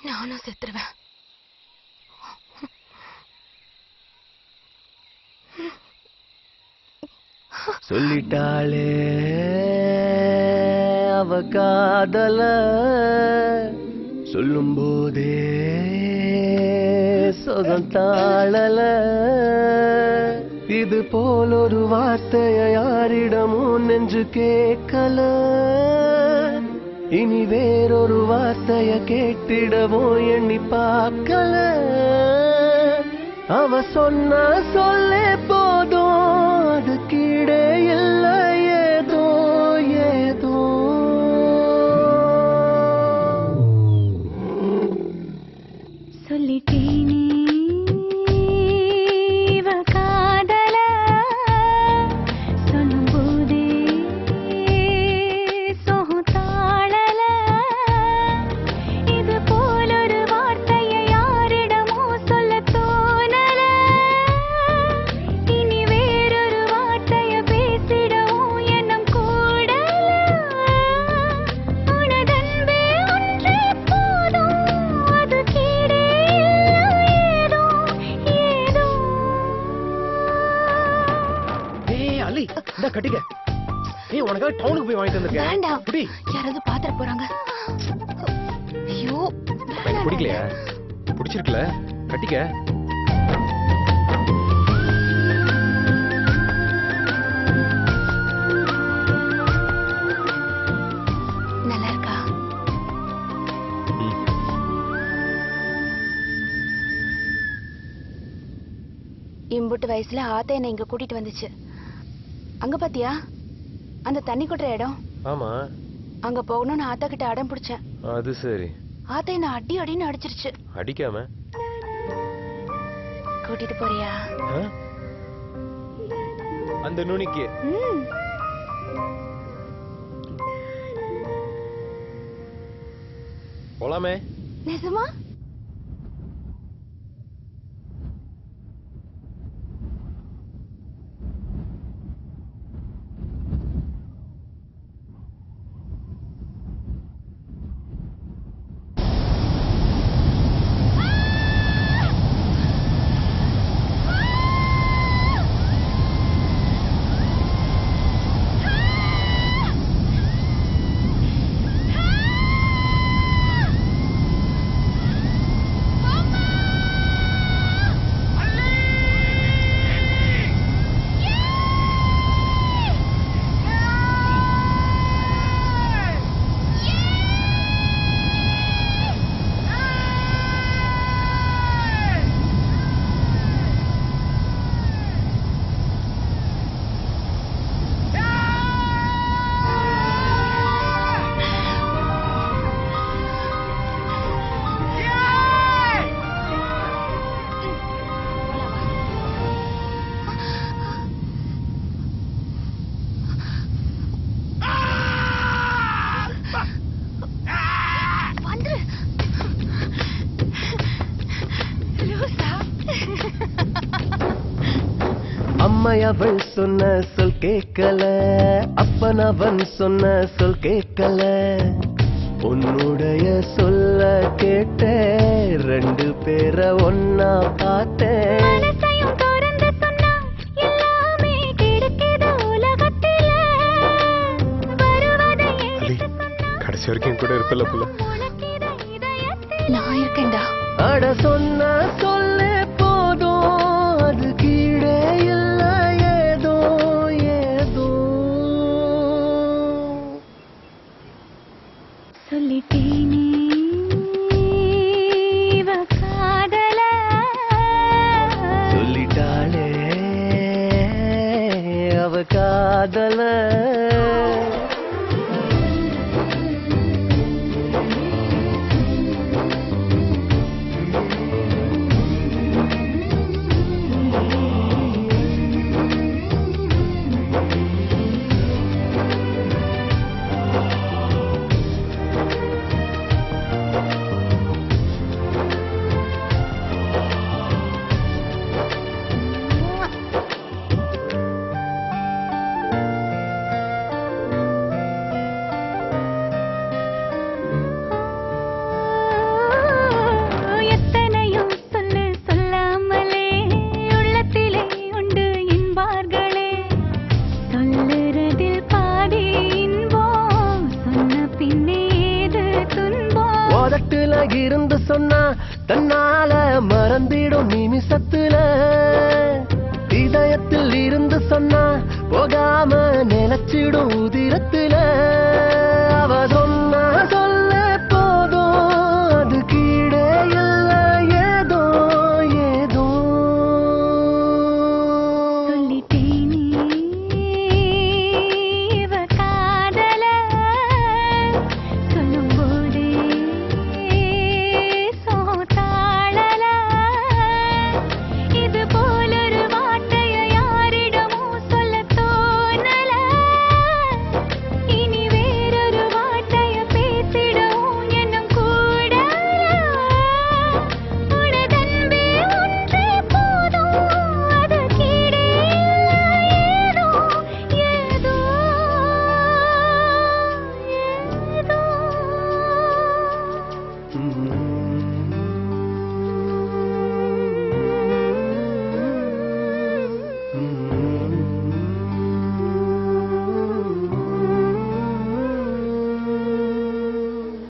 நானும் செத்துருவேன். சொல்லிட்டாளே அவ காதல, சொல்லும் போதே சொகம் தாழல. இது போல் ஒரு வார்த்தைய யாரிடமும் நெஞ்சு கேட்கல. இனி வேறொரு வார்த்தைய கேட்டிடவும் எண்ணி பார்க்கல. அவ சொன்ன சொல்லே போதும், அது கீழே இல்ல ஏதோ ஏதோ. சொல்லிட்டேனே இவ காதல, சொல்லும் போதே சோகம் தாழல. இது போல ஒரு வார்த்தையை யாரிடமோ சொல்ல தோணல. இனி வேறொரு வார்த்தையை பேசிடவும் எண்ணம் கூடல. உனதன்பே ஒன்றே போதும், அது கீழே ஏதோ ஏதோ. ஏய் அலி, இந்த கட்டிக்க. ஏய் உனக்காக டவுனுக்கு போய் வாங்கிட்டு வந்திருக்கேன். வேண்டாம், குடி. யாராவது பாத்திர போறாங்க. ஐயோ எனக்கு பிடிக்கலையா? பிடிச்சிருக்குல, கட்டிக்க. நல்லா இருக்கா? இம்புட்டு வயசுல ஆத்தா என்னை இங்க கூட்டிட்டு வந்துச்சு. அங்க பாத்தியா அந்த தண்ணி கொட்டுற இடம்? ஆமா. அங்க போகணும்னு ஆத்தா கிட்ட அடம் பிடிச்சேன். அது சரி. ஆத்தா என்ன அடி அடின்னு அடிச்சிருச்சு. அடிக்காம கூட்டிட்டு போறியா? அந்த நுனிக்கு. போலாமே? நிஜமா? அம்மையவள் சொன்ன சொல் கேட்கல, அப்பன் அவன் சொன்ன சொல் கேட்கல. உன்னுடைய சொல்ல கேட்ட ரெண்டு பேரை ஒன்னா பார்த்தேன். கடைசி வரைக்கும் கூட இருப்பல புள்ள. நான் இருக்கேன்டா. அட சொன்ன சொல்லே போதும், அது கீழே இல்ல ஏதோ ஏதோ. சொல்லிட்டேனே இவ காதல, சொல்லிட்டாளே அவ காதல. உதட்டுல இருந்து சொன்னா தன்னால மறந்திடும் நிமிஷத்துல இதயத்தில் இருந்து சொன்னா போகாம நினைச்சிடும் உதிரத்துல அவ சொன்ன